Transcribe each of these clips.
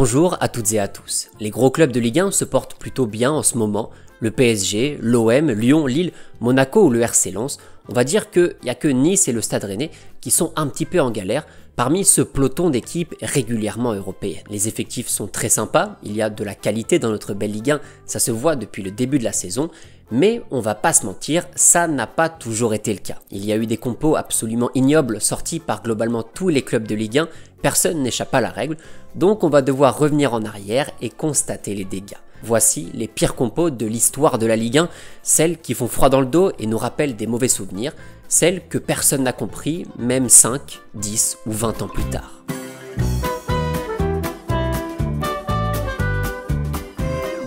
Bonjour à toutes et à tous. Les gros clubs de Ligue 1 se portent plutôt bien en ce moment. Le PSG, l'OM, Lyon, Lille, Monaco ou le RC Lens. On va dire qu'il n'y a que Nice et le Stade Rennais qui sont un petit peu en galère parmi ce peloton d'équipes régulièrement européennes. Les effectifs sont très sympas, il y a de la qualité dans notre belle Ligue 1, ça se voit depuis le début de la saison, mais on va pas se mentir, ça n'a pas toujours été le cas. Il y a eu des compos absolument ignobles sortis par globalement tous les clubs de Ligue 1, personne n'échappe à la règle, donc on va devoir revenir en arrière et constater les dégâts. Voici les pires compos de l'histoire de la Ligue 1, celles qui font froid dans le dos et nous rappellent des mauvais souvenirs, celles que personne n'a compris, même 5, 10 ou 20 ans plus tard.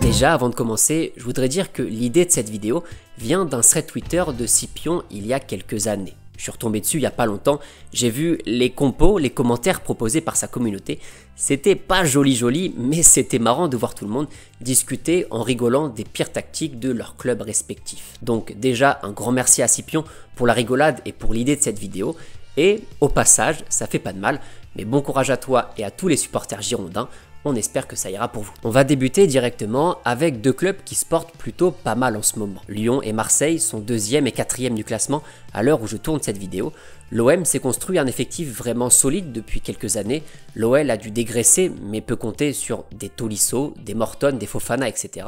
Déjà, avant de commencer, je voudrais dire que l'idée de cette vidéo vient d'un thread Twitter de Scipion il y a quelques années. Je suis retombé dessus il y a pas longtemps, j'ai vu les compos, les commentaires proposés par sa communauté. C'était pas joli, mais c'était marrant de voir tout le monde discuter en rigolant des pires tactiques de leurs clubs respectifs. Donc déjà, un grand merci à Scipion pour la rigolade et pour l'idée de cette vidéo. Et au passage, ça fait pas de mal, mais bon courage à toi et à tous les supporters girondins. On espère que ça ira pour vous. On va débuter directement avec deux clubs qui se portent plutôt pas mal en ce moment. Lyon et Marseille sont 2e et 4e du classement à l'heure où je tourne cette vidéo. L'OM s'est construit un effectif vraiment solide depuis quelques années. L'OL a dû dégraisser mais peut compter sur des Tolisso, des Morton, des Fofana, etc.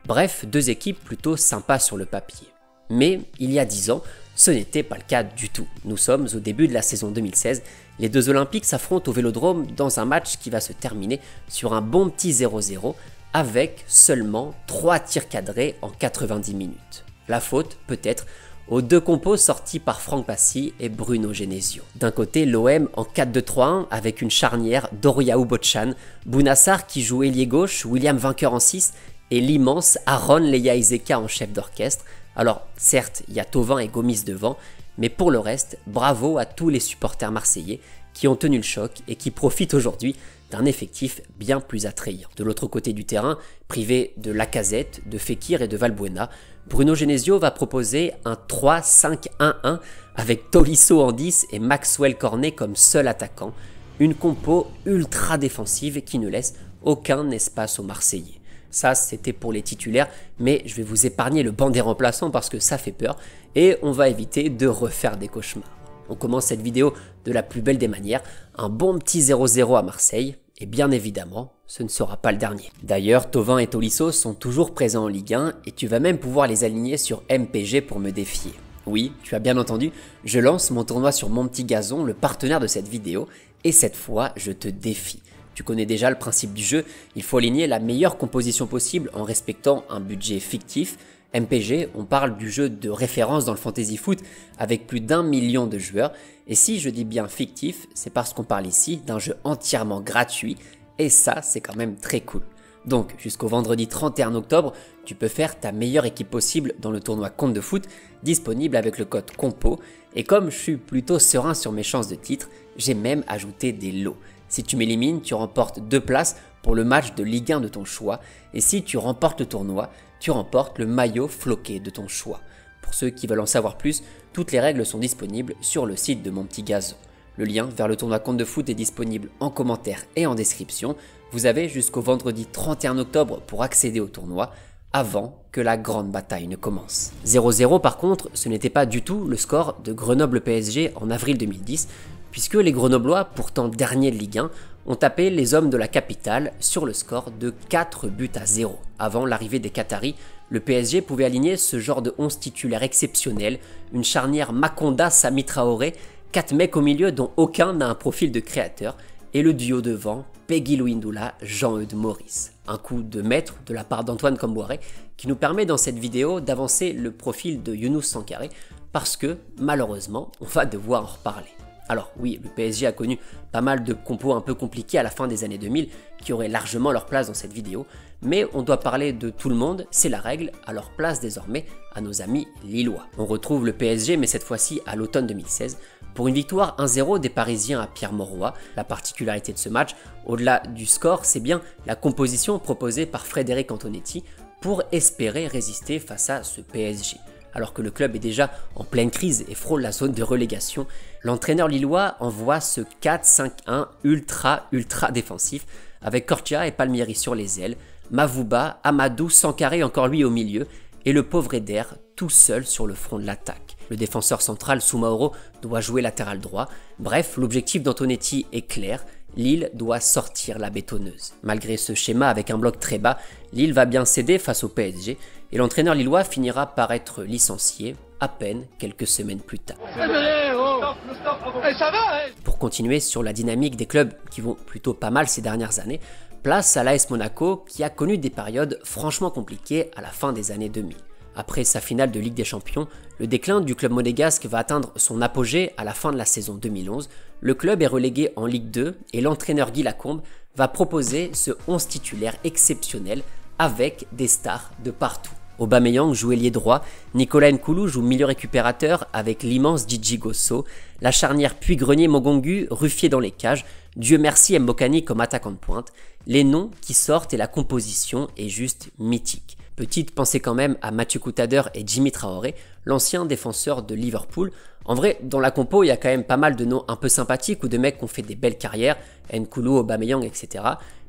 Bref, deux équipes plutôt sympas sur le papier. Mais il y a 10 ans, ce n'était pas le cas du tout. Nous sommes au début de la saison 2016. Les deux Olympiques s'affrontent au Vélodrome dans un match qui va se terminer sur un bon petit 0-0 avec seulement 3 tirs cadrés en 90 minutes. La faute, peut-être, aux deux compos sortis par Franck Passy et Bruno Genesio. D'un côté, l'OM en 4-2-3-1 avec une charnière Doriaou Botchan, Bounassar qui joue ailier gauche, William Vainqueur en 6 et l'immense Aaron Leia Iseka en chef d'orchestre. Alors certes, il y a Thauvin et Gomis devant, mais pour le reste, bravo à tous les supporters marseillais qui ont tenu le choc et qui profitent aujourd'hui d'un effectif bien plus attrayant. De l'autre côté du terrain, privé de Lacazette, de Fekir et de Valbuena, Bruno Genesio va proposer un 3-5-1-1 avec Tolisso en 10 et Maxwell Cornet comme seul attaquant, une compo ultra défensive qui ne laisse aucun espace aux Marseillais. Ça, c'était pour les titulaires, mais je vais vous épargner le banc des remplaçants parce que ça fait peur et on va éviter de refaire des cauchemars. On commence cette vidéo de la plus belle des manières, un bon petit 0-0 à Marseille, et bien évidemment, ce ne sera pas le dernier. D'ailleurs, Thauvin et Tolisso sont toujours présents en Ligue 1 et tu vas même pouvoir les aligner sur MPG pour me défier. Oui, tu as bien entendu, je lance mon tournoi sur Mon Petit Gazon, le partenaire de cette vidéo, et cette fois, je te défie. Tu connais déjà le principe du jeu, il faut aligner la meilleure composition possible en respectant un budget fictif. MPG, on parle du jeu de référence dans le fantasy foot avec plus d'1 million de joueurs. Et si je dis bien fictif, c'est parce qu'on parle ici d'un jeu entièrement gratuit et ça, c'est quand même très cool. Donc jusqu'au vendredi 31 octobre, tu peux faire ta meilleure équipe possible dans le tournoi Compte de foot, disponible avec le code COMPO. Et comme je suis plutôt serein sur mes chances de titre, j'ai même ajouté des lots. Si tu m'élimines, tu remportes 2 places pour le match de Ligue 1 de ton choix. Et si tu remportes le tournoi, tu remportes le maillot floqué de ton choix. Pour ceux qui veulent en savoir plus, toutes les règles sont disponibles sur le site de Mon Petit Gazon. Le lien vers le tournoi Compte de foot est disponible en commentaire et en description. Vous avez jusqu'au vendredi 31 octobre pour accéder au tournoi avant que la grande bataille ne commence. 0-0 par contre, ce n'était pas du tout le score de Grenoble-PSG en avril 2010, puisque les Grenoblois, pourtant derniers de Ligue 1, ont tapé les hommes de la capitale sur le score de 4-0. Avant l'arrivée des Qataris, le PSG pouvait aligner ce genre de 11 titulaires exceptionnels, une charnière Makonda-Sami Traoré, 4 mecs au milieu dont aucun n'a un profil de créateur, et le duo devant, Peggy Louindoula, Jean-Eudes Maurice. Un coup de maître de la part d'Antoine Camboiré qui nous permet dans cette vidéo d'avancer le profil de Younous Sankaré parce que malheureusement on va devoir en reparler. Alors oui, le PSG a connu pas mal de compos un peu compliqués à la fin des années 2000 qui auraient largement leur place dans cette vidéo, mais on doit parler de tout le monde, c'est la règle, alors place désormais à nos amis lillois. On retrouve le PSG mais cette fois-ci à l'automne 2016 pour une victoire 1-0 des Parisiens à Pierre-Mauroy. La particularité de ce match, au-delà du score, c'est bien la composition proposée par Frédéric Antonetti pour espérer résister face à ce PSG. Alors que le club est déjà en pleine crise et frôle la zone de relégation, l'entraîneur lillois envoie ce 4-5-1 ultra défensif avec Cortia et Palmieri sur les ailes, Mavouba, Amadou, Sankaré encore lui au milieu et le pauvre Eder tout seul sur le front de l'attaque. Le défenseur central Soumaoro doit jouer latéral droit. Bref, l'objectif d'Antonetti est clair, Lille doit sortir la bétonneuse. Malgré ce schéma avec un bloc très bas, Lille va bien céder face au PSG et l'entraîneur lillois finira par être licencié à peine quelques semaines plus tard. Pour continuer sur la dynamique des clubs qui vont plutôt pas mal ces dernières années, place à l'AS Monaco qui a connu des périodes franchement compliquées à la fin des années 2000. Après sa finale de Ligue des Champions, le déclin du club monégasque va atteindre son apogée à la fin de la saison 2011. Le club est relégué en Ligue 2 et l'entraîneur Guy Lacombe va proposer ce 11 titulaire exceptionnel avec des stars de partout. Aubameyang joue ailier droit, Nicolas Nkoulou joue milieu récupérateur avec l'immense Djidji Gosso, la charnière Puy-Grenier-Mogongu ruffier dans les cages, Dieu merci Mbokani comme attaquant de pointe. Les noms qui sortent et la composition est juste mythique. Petite pensée quand même à Mathieu Coutader et Jimmy Traoré, l'ancien défenseur de Liverpool. En vrai, dans la compo, il y a quand même pas mal de noms un peu sympathiques ou de mecs qui ont fait des belles carrières, Nkoulou, Aubameyang, etc.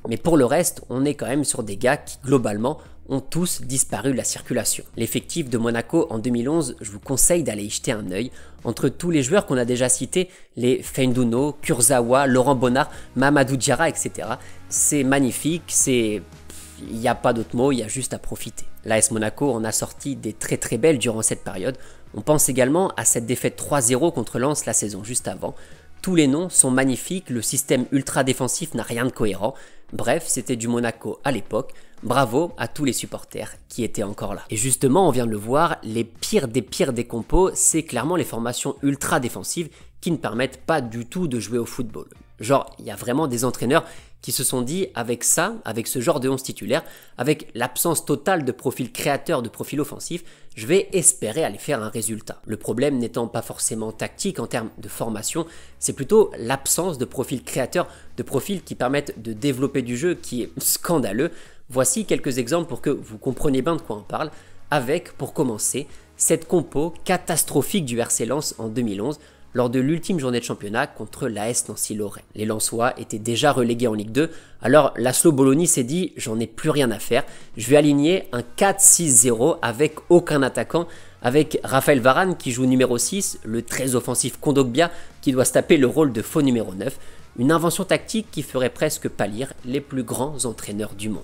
Mais pour le reste, on est quand même sur des gars qui, globalement, ont tous disparu de la circulation. L'effectif de Monaco en 2011, je vous conseille d'aller y jeter un œil. Entre tous les joueurs qu'on a déjà cités, les Feinduno, Kurzawa, Laurent Bonnard, Mamadou Diarra, etc. C'est magnifique, il n'y a pas d'autre mot, il y a juste à profiter. L'AS Monaco en a sorti des très belles durant cette période. On pense également à cette défaite 3-0 contre Lens la saison juste avant. Tous les noms sont magnifiques, le système ultra défensif n'a rien de cohérent. Bref, c'était du Monaco à l'époque. Bravo à tous les supporters qui étaient encore là. Et justement, on vient de le voir, les pires des compos, c'est clairement les formations ultra défensives qui ne permettent pas du tout de jouer au football. Genre, il y a vraiment des entraîneurs qui se sont dit, avec ça, avec ce genre de 11 titulaire, avec l'absence totale de profil créateur, de profil offensif, je vais espérer aller faire un résultat. Le problème n'étant pas forcément tactique en termes de formation, c'est plutôt l'absence de profil créateur, de profils qui permettent de développer du jeu qui est scandaleux. Voici quelques exemples pour que vous compreniez bien de quoi on parle, avec, pour commencer, cette compo catastrophique du RC Lens en 2011, lors de l'ultime journée de championnat contre l'AS Nancy-Lorraine. Les Lensois étaient déjà relégués en Ligue 2, alors Laszlo Bologna s'est dit « j'en ai plus rien à faire, je vais aligner un 4-6-0 avec aucun attaquant, avec Raphaël Varane qui joue numéro 6, le très offensif Kondogbia qui doit se taper le rôle de faux numéro 9, une invention tactique qui ferait presque pâlir les plus grands entraîneurs du monde.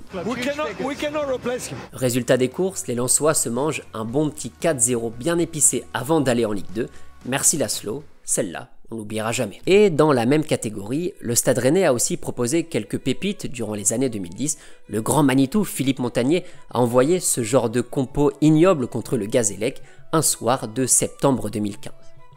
Résultat des courses, les Lensois se mangent un bon petit 4-0 bien épicé avant d'aller en Ligue 2. Merci Laszlo, celle-là, on l'oubliera jamais. Et dans la même catégorie, le Stade Rennais a aussi proposé quelques pépites durant les années 2010. Le grand Manitou Philippe Montagnier a envoyé ce genre de compo ignoble contre le Gazélec un soir de septembre 2015.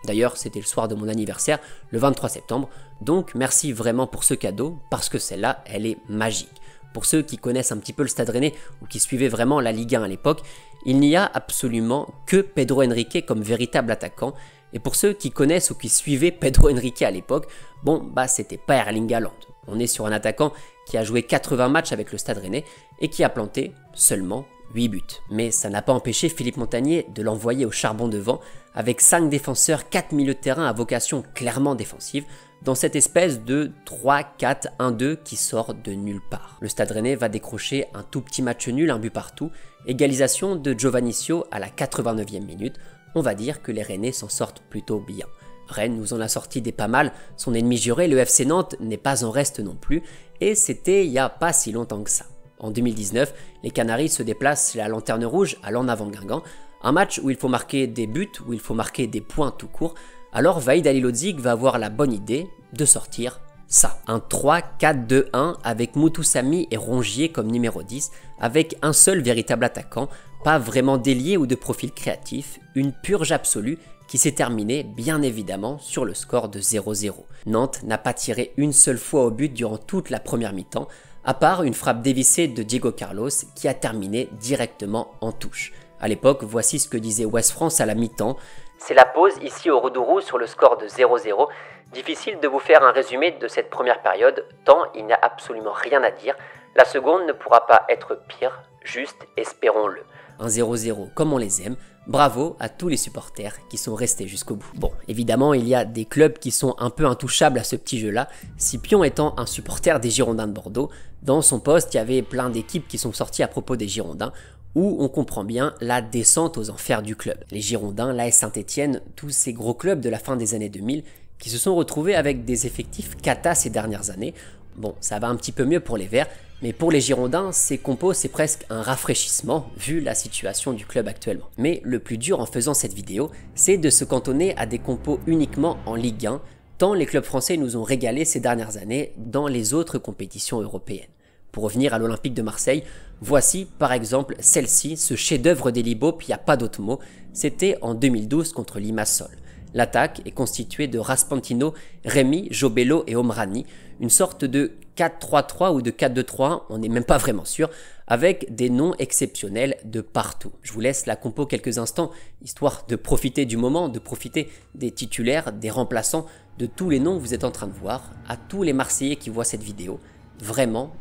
D'ailleurs, c'était le soir de mon anniversaire, le 23 septembre, donc merci vraiment pour ce cadeau, parce que celle-là, elle est magique. Pour ceux qui connaissent un petit peu le Stade Rennais ou qui suivaient vraiment la Ligue 1 à l'époque, il n'y a absolument que Pedro Henrique comme véritable attaquant. Et pour ceux qui connaissent ou qui suivaient Pedro Henrique à l'époque, bon bah c'était pas Erling Haaland. On est sur un attaquant qui a joué 80 matchs avec le Stade Rennais et qui a planté seulement 8 buts. Mais ça n'a pas empêché Philippe Montagnier de l'envoyer au charbon devant avec 5 défenseurs, 4 milieux de terrain à vocation clairement défensive dans cette espèce de 3-4-1-2 qui sort de nulle part. Le Stade Rennais va décrocher un tout petit match nul, un but partout, égalisation de Giovannicio à la 89e minute. On va dire que les Rennais s'en sortent plutôt bien. Rennes nous en a sorti des pas mal, son ennemi juré, le FC Nantes, n'est pas en reste non plus, et c'était il n'y a pas si longtemps que ça. En 2019, les Canaries se déplacent la Lanterne Rouge à l'en avant Guingamp, un match où il faut marquer des buts, où il faut marquer des points tout court, alors Vahid Halilhodžić va avoir la bonne idée de sortir ça. Un 3-4-2-1 avec Moutoussamy et Rongier comme numéro 10, avec un seul véritable attaquant, pas vraiment d'ailier ou de profil créatif, une purge absolue qui s'est terminée bien évidemment sur le score de 0-0. Nantes n'a pas tiré une seule fois au but durant toute la première mi-temps, à part une frappe dévissée de Diego Carlos qui a terminé directement en touche. À l'époque, voici ce que disait Ouest France à la mi-temps. C'est la pause ici au Roudourou sur le score de 0-0. Difficile de vous faire un résumé de cette première période, tant il n'y a absolument rien à dire. La seconde ne pourra pas être pire, juste espérons-le. Un 0-0 comme on les aime. Bravo à tous les supporters qui sont restés jusqu'au bout. Bon, évidemment, il y a des clubs qui sont un peu intouchables à ce petit jeu-là. Scipion étant un supporter des Girondins de Bordeaux, dans son poste, il y avait plein d'équipes qui sont sorties à propos des Girondins, où on comprend bien la descente aux enfers du club. Les Girondins, l'AS Saint-Etienne, tous ces gros clubs de la fin des années 2000, qui se sont retrouvés avec des effectifs cata ces dernières années. Bon, ça va un petit peu mieux pour les Verts, mais pour les Girondins, ces compos, c'est presque un rafraîchissement vu la situation du club actuellement. Mais le plus dur en faisant cette vidéo, c'est de se cantonner à des compos uniquement en Ligue 1, tant les clubs français nous ont régalé ces dernières années dans les autres compétitions européennes. Pour revenir à l'Olympique de Marseille, voici par exemple celle-ci, ce chef-d'œuvre des Libos, puis il n'y a pas d'autre mot, c'était en 2012 contre Limassol. L'attaque est constituée de Raspantino, Rémy, Jobello et Omrani, une sorte de 4-3-3 ou de 4-2-3, on n'est même pas vraiment sûr, avec des noms exceptionnels de partout. Je vous laisse la compo quelques instants, histoire de profiter du moment, de profiter des titulaires, des remplaçants, de tous les noms que vous êtes en train de voir, à tous les Marseillais qui voient cette vidéo. Vraiment,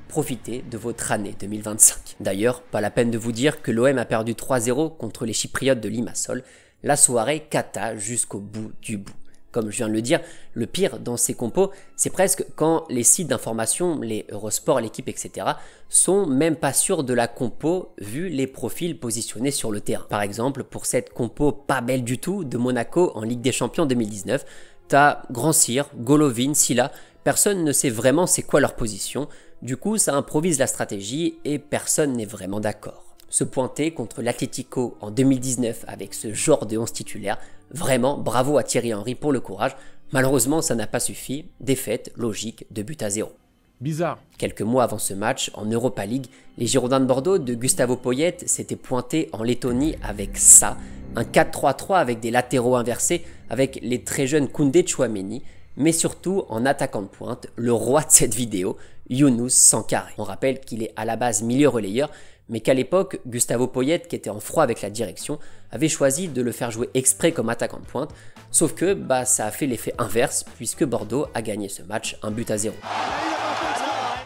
profitez de votre année 2025. D'ailleurs, pas la peine de vous dire que l'OM a perdu 3-0 contre les Chypriotes de Limassol, la soirée cata jusqu'au bout du bout. Comme je viens de le dire, le pire dans ces compos, c'est presque quand les sites d'information, les Eurosport, l'équipe, etc. sont même pas sûrs de la compo vu les profils positionnés sur le terrain. Par exemple, pour cette compo pas belle du tout de Monaco en Ligue des Champions 2019, t'as Grand Cyr, Golovin, Silla, personne ne sait vraiment c'est quoi leur position, du coup ça improvise la stratégie et personne n'est vraiment d'accord. Se pointer contre l'Atlético en 2019 avec ce genre de 11 titulaire, vraiment bravo à Thierry Henry pour le courage, malheureusement ça n'a pas suffi, défaite logique de but à 0. Bizarre. Quelques mois avant ce match, en Europa League, les Girondins de Bordeaux de Gustavo Poyet s'étaient pointés en Lettonie avec ça, un 4-3-3 avec des latéraux inversés, avec les très jeunes Koundé Tchouaméni, mais surtout en attaquant de pointe, le roi de cette vidéo, Younous Sankaré. On rappelle qu'il est à la base milieu relayeur, mais qu'à l'époque, Gustavo Poyet, qui était en froid avec la direction, avait choisi de le faire jouer exprès comme attaquant de pointe, sauf que ça a fait l'effet inverse, puisque Bordeaux a gagné ce match 1-0.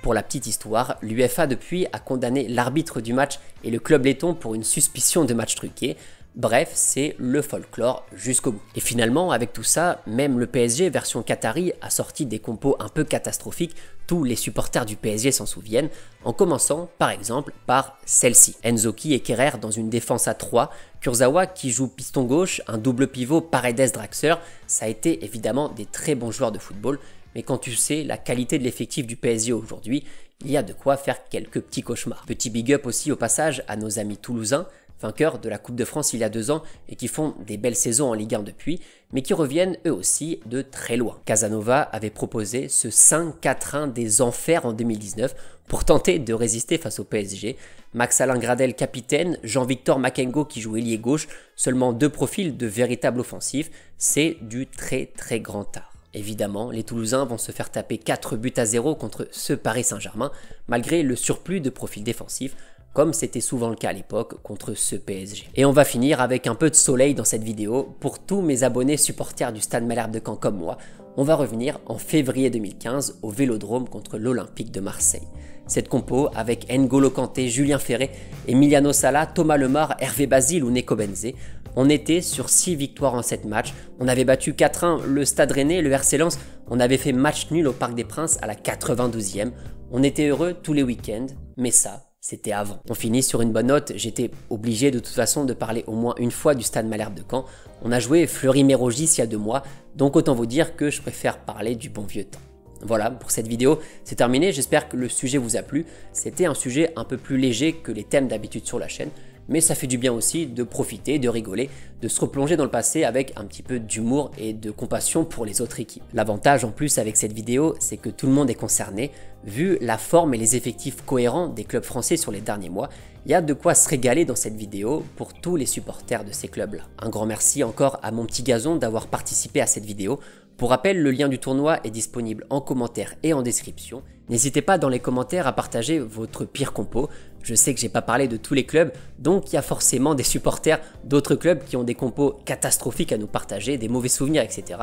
Pour la petite histoire, l'UEFA depuis a condamné l'arbitre du match et le club letton pour une suspicion de match truqué. Bref, c'est le folklore jusqu'au bout. Et finalement, avec tout ça, même le PSG version Qatari a sorti des compos un peu catastrophiques, tous les supporters du PSG s'en souviennent, en commençant par exemple par celle-ci. Enzoki et Kerrer dans une défense à 3, Kurzawa qui joue piston gauche, un double pivot Paredes-Draxler, ça a été évidemment des très bons joueurs de football, mais quand tu sais la qualité de l'effectif du PSG aujourd'hui, il y a de quoi faire quelques petits cauchemars. Petit big up aussi au passage à nos amis toulousains, vainqueurs de la Coupe de France il y a 2 ans et qui font des belles saisons en Ligue 1 depuis, mais qui reviennent eux aussi de très loin. Casanova avait proposé ce 5-4-1 des enfers en 2019 pour tenter de résister face au PSG. Max-Alain Gradel capitaine, Jean-Victor Makengo qui joue ailier gauche, seulement 2 profils de véritables offensifs, c'est du très grand art. Évidemment, les Toulousains vont se faire taper 4-0 contre ce Paris Saint-Germain, malgré le surplus de profils défensifs, comme c'était souvent le cas à l'époque contre ce PSG. Et on va finir avec un peu de soleil dans cette vidéo. Pour tous mes abonnés supporters du Stade Malherbe de Caen comme moi, on va revenir en février 2015 au Vélodrome contre l'Olympique de Marseille. Cette compo avec N'Golo Kanté, Julien Ferré, Emiliano Sala, Thomas Lemar, Hervé Basile ou Neko Benzé. On était sur 6 victoires en 7 matchs. On avait battu 4-1 le Stade Rennais, le RC Lens. On avait fait match nul au Parc des Princes à la 92e. On était heureux tous les week-ends, mais ça, c'était avant. On finit sur une bonne note, j'étais obligé de toute façon de parler au moins une fois du Stade Malherbe de Caen. On a joué Fleury-Mérogis il y a 2 mois, donc autant vous dire que je préfère parler du bon vieux temps. Voilà, pour cette vidéo, c'est terminé, j'espère que le sujet vous a plu. C'était un sujet un peu plus léger que les thèmes d'habitude sur la chaîne, mais ça fait du bien aussi de profiter, de rigoler, de se replonger dans le passé avec un petit peu d'humour et de compassion pour les autres équipes. L'avantage en plus avec cette vidéo, c'est que tout le monde est concerné. Vu la forme et les effectifs cohérents des clubs français sur les derniers mois, il y a de quoi se régaler dans cette vidéo pour tous les supporters de ces clubs-là. Un grand merci encore à mon petit gazon d'avoir participé à cette vidéo. Pour rappel, le lien du tournoi est disponible en commentaire et en description. N'hésitez pas dans les commentaires à partager votre pire compo. Je sais que j'ai pas parlé de tous les clubs, donc il y a forcément des supporters d'autres clubs qui ont des compos catastrophiques à nous partager, des mauvais souvenirs, etc.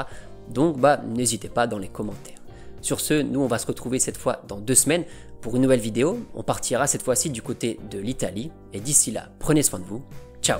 Donc n'hésitez pas dans les commentaires. Sur ce, nous on va se retrouver cette fois dans 2 semaines pour une nouvelle vidéo. On partira cette fois-ci du côté de l'Italie. Et d'ici là, prenez soin de vous. Ciao!